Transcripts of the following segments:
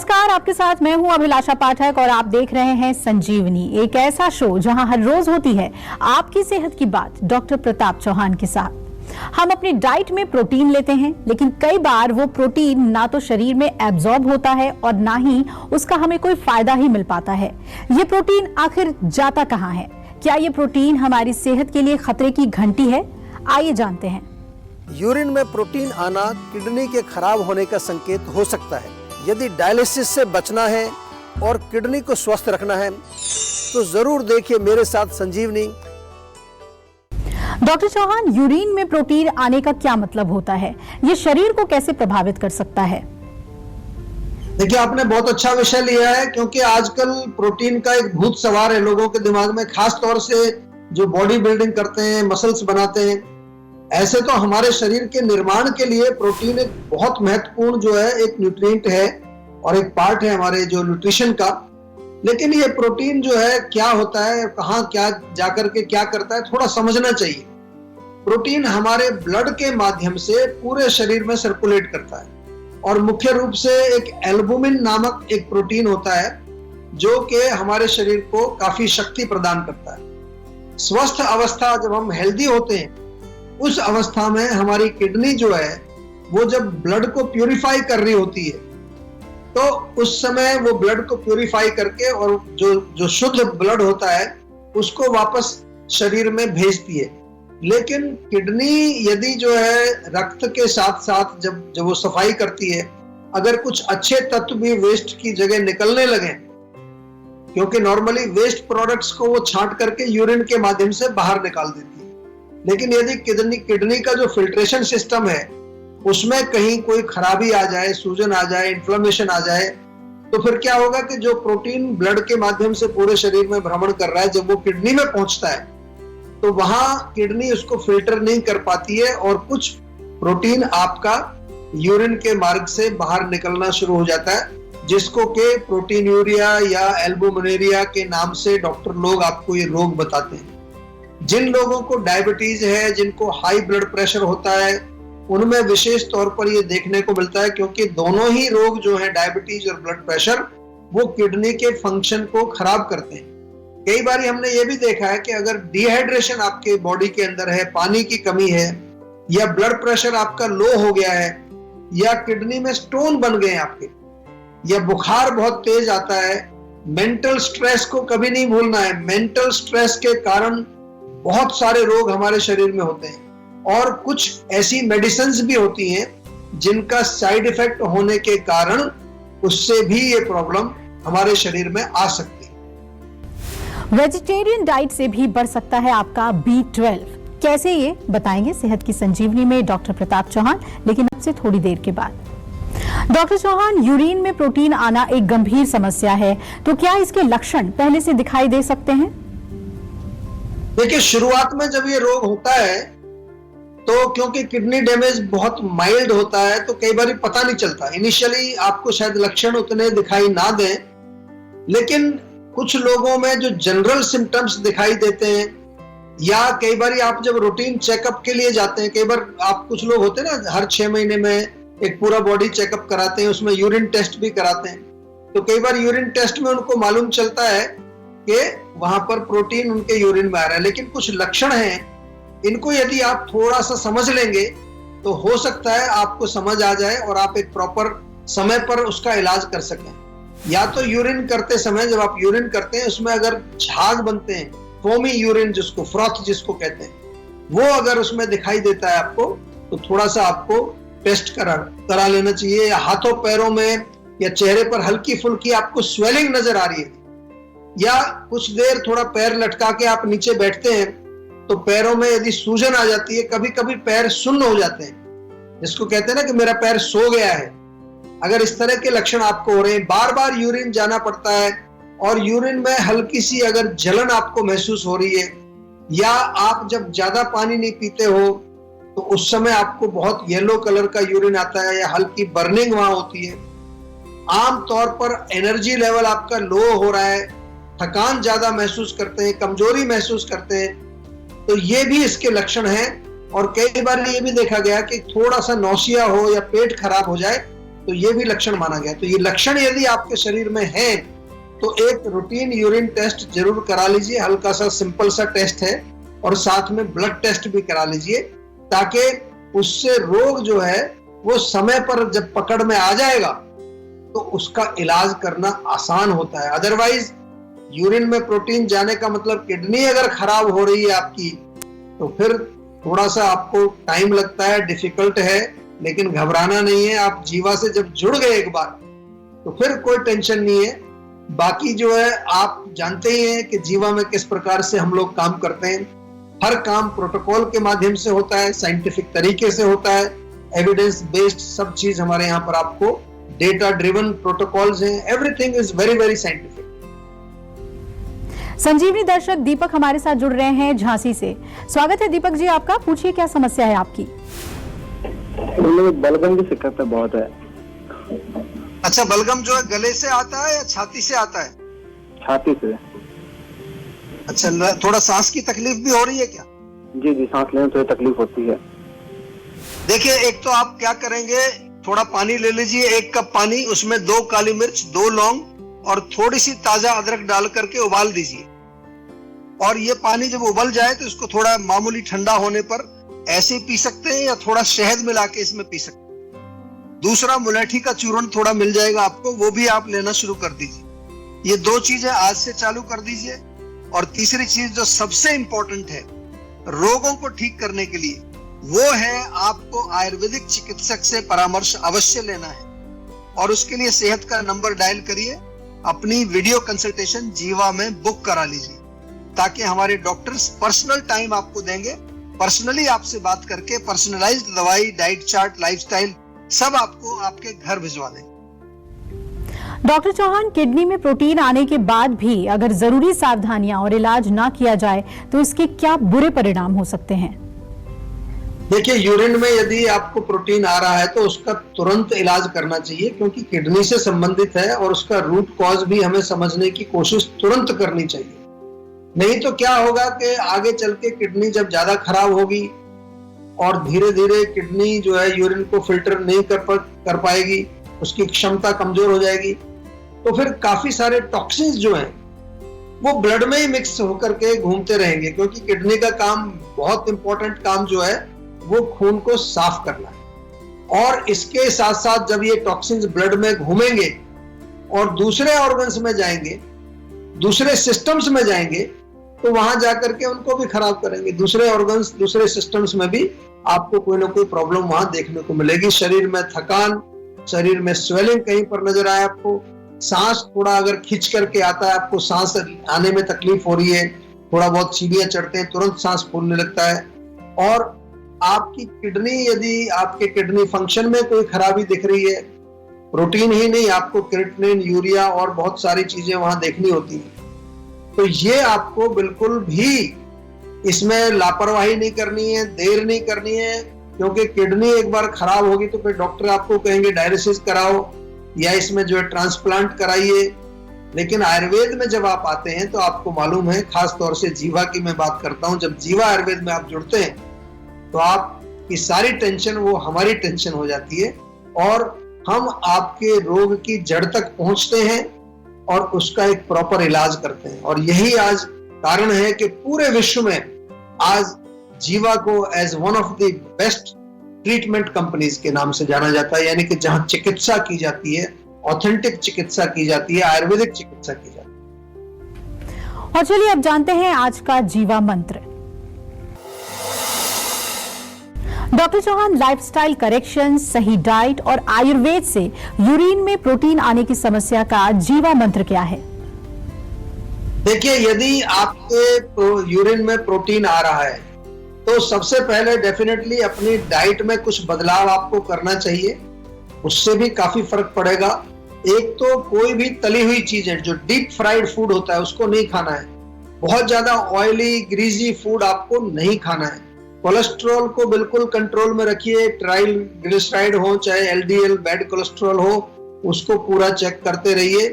नमस्कार, आपके साथ मैं हूं अभिलाषा पाठक और आप देख रहे हैं संजीवनी, एक ऐसा शो जहां हर रोज होती है आपकी सेहत की बात डॉक्टर प्रताप चौहान के साथ। हम अपनी डाइट में प्रोटीन लेते हैं, लेकिन कई बार वो प्रोटीन ना तो शरीर में एब्जॉर्ब होता है और ना ही उसका हमें कोई फायदा ही मिल पाता है। ये प्रोटीन आखिर जाता कहां है? क्या ये प्रोटीन हमारी सेहत के लिए खतरे की घंटी है? आइए जानते हैं। यूरिन में प्रोटीन आना किडनी के खराब होने का संकेत हो सकता है। यदि डायलिसिस से बचना है और किडनी को स्वस्थ रखना है तो जरूर देखिए मेरे साथ संजीवनी। डॉक्टर चौहान, यूरिन में प्रोटीन आने का क्या मतलब होता है? ये शरीर को कैसे प्रभावित कर सकता है? देखिए, आपने बहुत अच्छा विषय लिया है, क्योंकि आजकल प्रोटीन का एक भूत सवार है लोगों के दिमाग में, खास तौर से जो बॉडी बिल्डिंग करते हैं, मसल्स बनाते हैं। ऐसे तो हमारे शरीर के निर्माण के लिए प्रोटीन एक बहुत महत्वपूर्ण जो है एक न्यूट्रिएंट है और एक पार्ट है हमारे जो न्यूट्रिशन का। लेकिन ये प्रोटीन जो है क्या होता है, कहाँ क्या जाकर के क्या करता है, थोड़ा समझना चाहिए। प्रोटीन हमारे ब्लड के माध्यम से पूरे शरीर में सर्कुलेट करता है और मुख्य रूप से एक एल्बुमिन नामक एक प्रोटीन होता है जो कि हमारे शरीर को काफी शक्ति प्रदान करता है। स्वस्थ अवस्था, जब हम हेल्दी होते हैं, उस अवस्था में हमारी किडनी जो है वो जब ब्लड को प्यूरिफाई कर रही होती है तो उस समय वो ब्लड को प्यूरिफाई करके और जो शुद्ध ब्लड होता है उसको वापस शरीर में भेजती है। लेकिन किडनी यदि जो है रक्त के साथ साथ जब वो सफाई करती है, अगर कुछ अच्छे तत्व भी वेस्ट की जगह निकलने लगे, क्योंकि नॉर्मली वेस्ट प्रोडक्ट्स को वो छांट करके यूरिन के माध्यम से बाहर निकाल देती है, लेकिन यदि किडनी का जो फिल्ट्रेशन सिस्टम है उसमें कहीं कोई खराबी आ जाए, सूजन आ जाए, इन्फ्लेमेशन आ जाए, तो फिर क्या होगा कि जो प्रोटीन ब्लड के माध्यम से पूरे शरीर में भ्रमण कर रहा है, जब वो किडनी में पहुंचता है तो वहां किडनी उसको फिल्टर नहीं कर पाती है और कुछ प्रोटीन आपका यूरिन के मार्ग से बाहर निकलना शुरू हो जाता है, जिसको के प्रोटीनूरिया या एल्बुमिनेरिया के नाम से डॉक्टर लोग आपको ये रोग बताते हैं। जिन लोगों को डायबिटीज है, जिनको हाई ब्लड प्रेशर होता है, उनमें विशेष तौर पर ये देखने को मिलता है, क्योंकि दोनों ही रोग जो है, डायबिटीज और ब्लड प्रेशर, वो किडनी के फंक्शन को खराब करते हैं। कई बार हमने ये भी देखा है कि अगर डिहाइड्रेशन आपके बॉडी के अंदर है, पानी की कमी है, या ब्लड प्रेशर आपका लो हो गया है, या किडनी में स्टोन बन गए आपके, या बुखार बहुत तेज आता है। मेंटल स्ट्रेस को कभी नहीं भूलना है। मेंटल स्ट्रेस के कारण बहुत सारे रोग हमारे शरीर में होते हैं और कुछ ऐसी मेडिसिन्स भी होती हैं जिनका साइड इफेक्ट होने के कारण उससे भी ये प्रॉब्लम हमारे शरीर में आ सकती है। वेजिटेरियन डाइट से भी बढ़ सकता है आपका B12। कैसे, ये बताएंगे सेहत की संजीवनी में डॉक्टर प्रताप चौहान, लेकिन अब से थोड़ी देर के बाद। डॉक्टर चौहान, यूरिन में प्रोटीन आना एक गंभीर समस्या है, तो क्या इसके लक्षण पहले से दिखाई दे सकते हैं? देखिए, शुरुआत में जब ये रोग होता है तो क्योंकि किडनी डैमेज बहुत माइल्ड होता है तो कई बार पता नहीं चलता। इनिशियली आपको शायद लक्षण उतने दिखाई ना दें, लेकिन कुछ लोगों में जो जनरल सिम्टम्स दिखाई देते हैं, या कई बार आप जब रूटीन चेकअप के लिए जाते हैं, कई बार आप कुछ लोग होते हैं ना, हर 6 महीने में एक पूरा बॉडी चेकअप कराते हैं, उसमें यूरिन टेस्ट भी कराते हैं, तो कई बार यूरिन टेस्ट में उनको मालूम चलता है कि वहां पर प्रोटीन उनके यूरिन में आ रहा है। लेकिन कुछ लक्षण हैं, इनको यदि आप थोड़ा सा समझ लेंगे तो हो सकता है आपको समझ आ जाए और आप एक प्रॉपर समय पर उसका इलाज कर सकें। या तो यूरिन करते समय, जब आप यूरिन करते हैं, उसमें अगर झाग बनते हैं, फोमी यूरिन जिसको फ्रॉथ जिसको कहते हैं, वो अगर उसमें दिखाई देता है आपको, तो थोड़ा सा आपको टेस्ट करा लेना चाहिए। या हाथों पैरों में या चेहरे पर हल्की फुल्की आपको स्वेलिंग नजर आ रही है, या कुछ देर थोड़ा पैर लटका के आप नीचे बैठते हैं तो पैरों में यदि सूजन आ जाती है, कभी कभी पैर सुन्न हो जाते हैं, जिसको कहते हैं ना कि मेरा पैर सो गया है। अगर इस तरह के लक्षण आपको हो रहे हैं, बार बार यूरिन जाना पड़ता है और यूरिन में हल्की सी अगर जलन आपको महसूस हो रही है, या आप जब ज्यादा पानी नहीं पीते हो तो उस समय आपको बहुत येलो कलर का यूरिन आता है या हल्की बर्निंग वहां होती है, आम तौर पर एनर्जी लेवल आपका लो हो रहा है, थकान ज्यादा महसूस करते हैं, कमजोरी महसूस करते हैं, तो ये भी इसके लक्षण हैं। और कई बार ये भी देखा गया कि थोड़ा सा नौसिया हो या पेट खराब हो जाए तो ये भी लक्षण माना गया। तो ये लक्षण यदि आपके शरीर में है तो एक रूटीन यूरिन टेस्ट जरूर करा लीजिए, हल्का सा सिंपल सा टेस्ट है, और साथ में ब्लड टेस्ट भी करा लीजिए, ताकि उससे रोग जो है वो समय पर जब पकड़ में आ जाएगा तो उसका इलाज करना आसान होता है। अदरवाइज यूरिन में प्रोटीन जाने का मतलब किडनी अगर खराब हो रही है आपकी, तो फिर थोड़ा सा आपको टाइम लगता है, डिफिकल्ट है, लेकिन घबराना नहीं है। आप जीवा से जब जुड़ गए एक बार तो फिर कोई टेंशन नहीं है। बाकी जो है आप जानते ही हैं कि जीवा में किस प्रकार से हम लोग काम करते हैं। हर काम प्रोटोकॉल के माध्यम से होता है, साइंटिफिक तरीके से होता है, एविडेंस बेस्ड सब चीज हमारे यहाँ पर आपको डेटा ड्रिवन प्रोटोकॉल्स हैं, everything is very very scientific. Sanjeevani दर्शक दीपक हमारे साथ जुड़ रहे हैं झांसी से। स्वागत है दीपक जी आपका, पूछिए क्या समस्या है आपकी। बलगम की दिक्कत बहुत है। अच्छा, बलगम जो है गले से आता है या छाती से आता है? छाती से। अच्छा, थोड़ा सांस की तकलीफ भी हो रही है क्या? जी जी, सांस लेने में थोड़ी तकलीफ होती है। देखिए, एक तो आप क्या करेंगे, थोड़ा पानी ले लीजिए, 1 कप पानी, उसमें 2 काली मिर्च, 2 लौंग और थोड़ी सी ताजा अदरक डाल करके उबाल दीजिए। और ये पानी जब उबल जाए तो इसको थोड़ा मामूली ठंडा होने पर ऐसे ही पी सकते हैं या थोड़ा शहद मिला के इसमें पी सकते हैं। दूसरा, मुलेठी का चूर्ण थोड़ा मिल जाएगा आपको, वो भी आप लेना शुरू कर दीजिए। ये 2 चीजें आज से चालू कर दीजिए। और तीसरी चीज जो सबसे इंपॉर्टेंट है रोगों को ठीक करने के लिए, वो है आपको आयुर्वेदिक चिकित्सक से परामर्श अवश्य लेना है। और उसके लिए सेहत का नंबर डायल करिए, अपनी वीडियो कंसल्टेशन जीवा में बुक करा लीजिए, ताकि हमारे डॉक्टर्स पर्सनल टाइम आपको देंगे, पर्सनली आपसे बात करके पर्सनलाइज्ड दवाई, डाइट चार्ट, लाइफस्टाइल सब आपको आपके घर भिजवा देंगे। डॉक्टर चौहान, किडनी में प्रोटीन आने के बाद भी अगर जरूरी सावधानियां और इलाज ना किया जाए तो इसके क्या बुरे परिणाम हो सकते हैं? देखिए, यूरिन में यदि आपको प्रोटीन आ रहा है तो उसका तुरंत इलाज करना चाहिए, क्योंकि किडनी से संबंधित है और उसका रूट कॉज भी हमें समझने की कोशिश तुरंत करनी चाहिए। नहीं तो क्या होगा कि आगे चल के किडनी जब ज्यादा खराब होगी और धीरे धीरे किडनी जो है यूरिन को फिल्टर नहीं कर पाएगी, उसकी क्षमता कमजोर हो जाएगी, तो फिर काफी सारे टॉक्सिन्स जो हैं वो ब्लड में ही मिक्स होकर के घूमते रहेंगे, क्योंकि किडनी का काम, बहुत इंपॉर्टेंट काम जो है वो खून को साफ करना है। और इसके साथ साथ जब ये टॉक्सिन्स ब्लड में घूमेंगे और दूसरे ऑर्गन्स में जाएंगे, दूसरे सिस्टम्स में जाएंगे, तो वहां जाकर के उनको भी खराब करेंगे। दूसरे ऑर्गन्स, दूसरे सिस्टम्स में भी आपको कोई ना कोई प्रॉब्लम वहां देखने को मिलेगी। शरीर में थकान, शरीर में स्वेलिंग कहीं पर नजर आए आपको, सांस थोड़ा अगर खिंच करके आता है, आपको सांस आने में तकलीफ हो रही है, थोड़ा बहुत सीढ़ियां चढ़ते हैं, तुरंत सांस फूलने लगता है। और आपकी किडनी, यदि आपके किडनी फंक्शन में कोई खराबी दिख रही है, प्रोटीन ही नहीं, आपको क्रिएटिनिन, यूरिया और बहुत सारी चीजें वहां देखनी होती है, तो ये आपको बिल्कुल भी इसमें लापरवाही नहीं करनी है, देर नहीं करनी है, क्योंकि किडनी एक बार खराब होगी तो फिर डॉक्टर आपको कहेंगे डायलिसिस कराओ या इसमें जो है ट्रांसप्लांट कराइए। लेकिन आयुर्वेद में जब आप आते हैं तो आपको मालूम है, खास तौर से जीवा की मैं बात करता हूं, जब जीवा आयुर्वेद में आप जुड़ते हैं तो आपकी सारी टेंशन वो हमारी टेंशन हो जाती है और हम आपके रोग की जड़ तक पहुंचते हैं और उसका एक प्रॉपर इलाज करते हैं। और यही आज कारण है कि पूरे विश्व में आज जीवा को as one of the best treatment companies के नाम से जाना जाता है, यानी कि जहां चिकित्सा की जाती है, ऑथेंटिक चिकित्सा की जाती है, आयुर्वेदिक चिकित्सा की जाती है। और चलिए अब जानते हैं आज का जीवा मंत्र। डॉक्टर चौहान, लाइफस्टाइल करेक्शन, सही डाइट और आयुर्वेद से यूरिन में प्रोटीन आने की समस्या का जीवा मंत्र क्या है? देखिए, यदि आपके यूरिन में प्रोटीन आ रहा है तो सबसे पहले डेफिनेटली अपनी डाइट में कुछ बदलाव आपको करना चाहिए, उससे भी काफी फर्क पड़ेगा। एक तो कोई भी तली हुई चीजें, जो डीप फ्राइड फूड होता है, उसको नहीं खाना है। बहुत ज्यादा ऑयली, ग्रीजी फूड आपको नहीं खाना है। कोलेस्ट्रॉल को बिल्कुल कंट्रोल में रखिए, ट्राइग्लिसराइड हो चाहे एलडीएल बैड कोलेस्ट्रॉल हो, उसको पूरा चेक करते रहिए।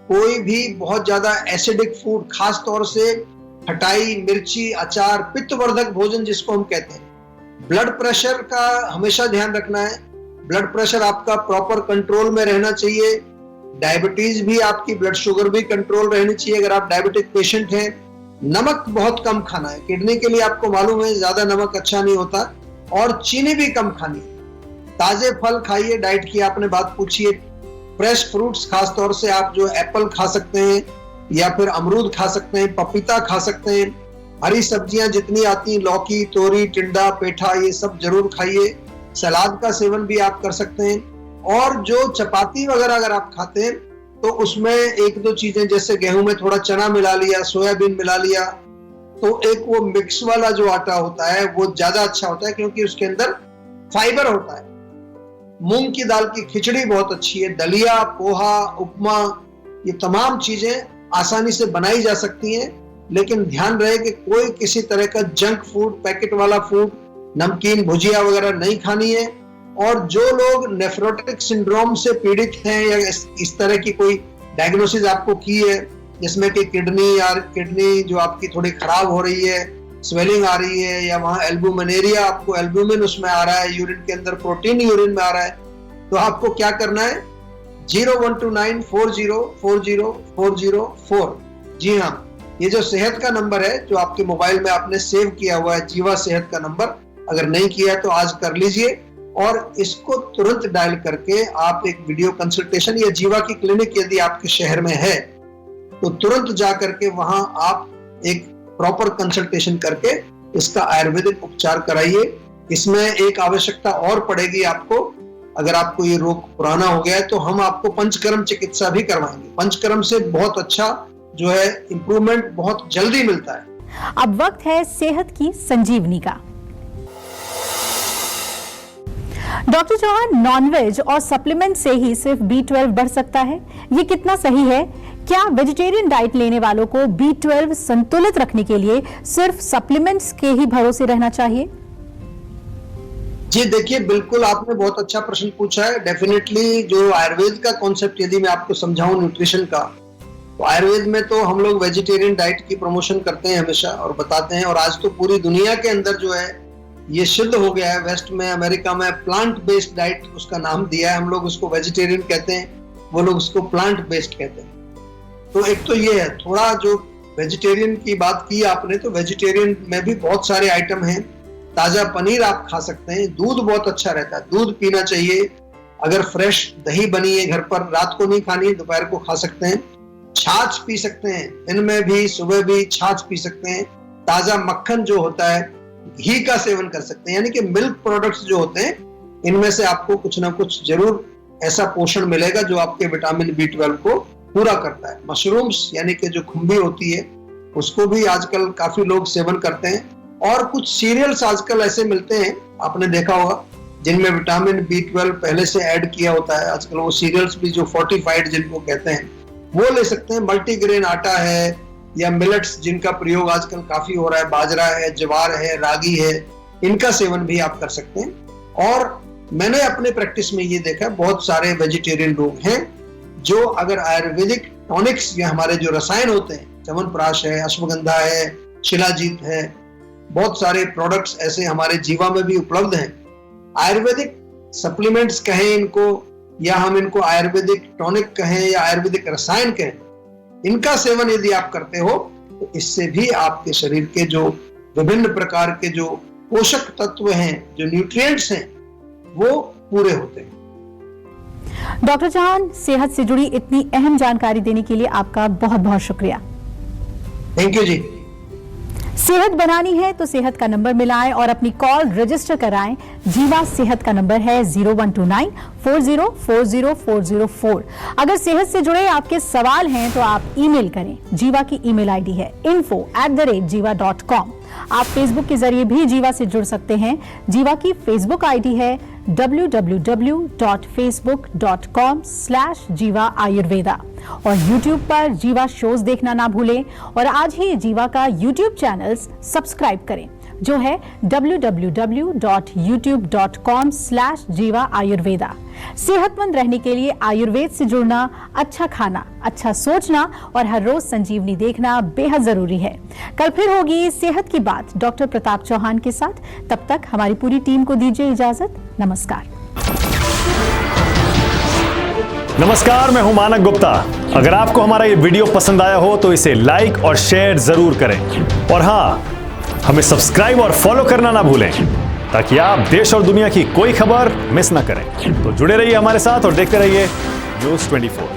कोई भी बहुत ज्यादा एसिडिक फूड, खास तौर से खटाई, मिर्ची, अचार, पित्तवर्धक भोजन जिसको हम कहते हैं। ब्लड प्रेशर का हमेशा ध्यान रखना है। ब्लड प्रेशर आपका प्रॉपर कंट्रोल में रहना चाहिए, डायबिटीज भी आपकी, ब्लड शुगर भी कंट्रोल रहनी चाहिए अगर आप डायबिटिक पेशेंट हैं। नमक बहुत कम खाना है, किडनी के लिए आपको मालूम है ज्यादा नमक अच्छा नहीं होता, और चीनी भी कम खानी है। ताजे फल खाइए, डाइट की आपने बात पूछी है, फ्रेश फ्रूट्स, खासतौर से आप जो एप्पल खा सकते हैं या फिर अमरूद खा सकते हैं, पपीता खा सकते हैं, हरी सब्जियां जितनी आती हैं, लौकी, तोरी, टिंडा, पेठा, ये सब जरूर खाइए। सलाद का सेवन भी आप कर सकते हैं। और जो चपाती वगैरह अगर आप खाते हैं तो उसमें एक दो चीजें, जैसे गेहूं में थोड़ा चना मिला लिया, सोयाबीन मिला लिया, तो एक वो मिक्स वाला जो आटा होता है वो ज्यादा अच्छा होता है क्योंकि उसके अंदर फाइबर होता है। मूंग की दाल की खिचड़ी बहुत अच्छी है, दलिया, पोहा, उपमा, ये तमाम चीजें आसानी से बनाई जा सकती हैं, लेकिन ध्यान रहे कि कोई किसी तरह का जंक फूड, पैकेट वाला फूड, नमकीन, भुजिया वगैरह नहीं खानी है। और जो लोग नेफ्रोटिक सिंड्रोम से पीड़ित हैं या इस तरह की कोई डायग्नोसिस आपको की है, जिसमें कि किडनी जो आपकी थोड़ी खराब हो रही है, स्वेलिंग आ रही है, या वहाँ एल्बुमिनेरिया, आपको एल्बुमिन उसमें आ रहा है, यूरिन के अंदर प्रोटीन यूरिन में आ रहा है, तो आपको क्या करना है, 012940404004, जी हाँ, ये जो सेहत का नंबर है जो आपके मोबाइल में आपने सेव किया हुआ है, जीवा सेहत का नंबर, अगर नहीं किया है तो आज कर लीजिए और इसको तुरंत डायल करके आप एक वीडियो कंसल्टेशन या जीवा की क्लिनिक यदि आपके शहर में है तो तुरंत जा करके वहां आप एक प्रॉपर कंसल्टेशन करके इसका आयुर्वेदिक उपचार कराइए। इसमें एक आवश्यकता और पड़ेगी आपको, अगर आपको ये रोग पुराना हो गया है तो हम आपको पंचकर्म चिकित्सा भी करवाएंगे। पंचकर्म से बहुत अच्छा जो है इम्प्रूवमेंट बहुत जल्दी मिलता है। अब वक्त है सेहत की संजीवनी का। डॉक्टर चौहान, नॉनवेज और सप्लीमेंट से ही सिर्फ B12 बढ़ सकता है, ये कितना सही है? क्या वेजिटेरियन डाइट लेने वालों को B12 संतुलित रखने के लिए सिर्फ सप्लीमेंट्स के ही भरोसे रहना चाहिए? जी देखिए, बिल्कुल आपने बहुत अच्छा प्रश्न पूछा है। डेफिनेटली जो आयुर्वेद का कॉन्सेप्ट यदि मैं आपको समझाऊं न्यूट्रिशन का, तो आयुर्वेद में तो हम लोग वेजिटेरियन डाइट की प्रमोशन करते हैं हमेशा और बताते हैं, और आज तो पूरी दुनिया के अंदर जो है ये सिद्ध हो गया है। वेस्ट में, अमेरिका में प्लांट बेस्ड डाइट उसका नाम दिया है, हम लोग उसको वेजिटेरियन कहते हैं, वो लोग उसको प्लांट बेस्ड कहते हैं। तो एक तो ये है, थोड़ा जो वेजिटेरियन की बात की आपने, तो वेजिटेरियन में भी बहुत सारे आइटम हैं। ताजा पनीर आप खा सकते हैं, दूध बहुत अच्छा रहता है, दूध पीना चाहिए। अगर फ्रेश दही बनी है घर पर, रात को नहीं खानी है, दोपहर को खा सकते हैं। छाछ पी सकते हैं, दिन में भी सुबह भी छाछ पी सकते हैं। ताजा मक्खन जो होता है, घी का सेवन कर सकते हैं। यानी कि मिल्क प्रोडक्ट्स जो होते हैं, इनमें से आपको कुछ ना कुछ जरूर ऐसा पोषण मिलेगा जो आपके विटामिन B12 को पूरा करता है। मशरूम्स यानी कि जो खुम्बी होती है, उसको भी आजकल काफी लोग सेवन करते हैं। और कुछ सीरियल्स आजकल ऐसे मिलते हैं, आपने देखा होगा, जिनमें विटामिन B12 पहले से ऐड किया होता है। आजकल वो सीरियल्स भी जो फोर्टिफाइड जिनको कहते हैं, वो ले सकते हैं। मल्टीग्रेन आटा है या मिलेट्स जिनका प्रयोग आजकल काफी हो रहा है, बाजरा है, ज्वार है, रागी है, इनका सेवन भी आप कर सकते हैं। और मैंने अपने प्रैक्टिस में ये देखा, बहुत सारे वेजिटेरियन लोग हैं जो अगर आयुर्वेदिक टॉनिक्स या हमारे जो रसायन होते हैं, च्यवनप्राश है, अश्वगंधा है, शिलाजीत है, बहुत सारे प्रोडक्ट्स ऐसे हमारे जीवा में भी उपलब्ध हैं। आयुर्वेदिक सप्लीमेंट्स कहें इनको, या हम इनको आयुर्वेदिक टॉनिक कहें या आयुर्वेदिक रसायन कहें, इनका सेवन यदि आप करते हो तो इससे भी आपके शरीर के जो विभिन्न प्रकार के जो पोषक तत्व हैं, जो न्यूट्रिएंट्स हैं, वो पूरे होते हैं। डॉक्टर चौहान, सेहत से जुड़ी इतनी अहम जानकारी देने के लिए आपका बहुत बहुत शुक्रिया। थैंक यू जी। सेहत बनानी है तो सेहत का नंबर मिलाएं और अपनी कॉल रजिस्टर कराएं। जीवा सेहत का नंबर है 0129404004। अगर सेहत से जुड़े आपके सवाल हैं तो आप ईमेल करें। जीवा की ईमेल आईडी है info@jiva.com। आप फेसबुक के जरिए भी जीवा से जुड़ सकते हैं। जीवा की फेसबुक आईडी है www.facebook.com/जीवा आयुर्वेदा। और YouTube पर जीवा शोज देखना ना भूलें और आज ही जीवा का YouTube चैनल सब्सक्राइब करें, जो है www.youtube.com/जीवा आयुर्वेदा। सेहतमंद रहने के लिए आयुर्वेद से जुड़ना, अच्छा खाना, अच्छा सोचना और हर रोज संजीवनी देखना बेहद जरूरी है। कल फिर होगी सेहत की बात डॉक्टर प्रताप चौहान के साथ। तब तक हमारी पूरी टीम को दीजिए इजाजत। नमस्कार। नमस्कार, मैं हूं मानक गुप्ता। अगर आपको हमारा ये वीडियो पसंद आया हो तो इसे लाइक और शेयर जरूर करें और हाँ, हमें सब्सक्राइब और फॉलो करना ना भूलें ताकि आप देश और दुनिया की कोई खबर मिस ना करें। तो जुड़े रहिए हमारे साथ और देखते रहिए News 24।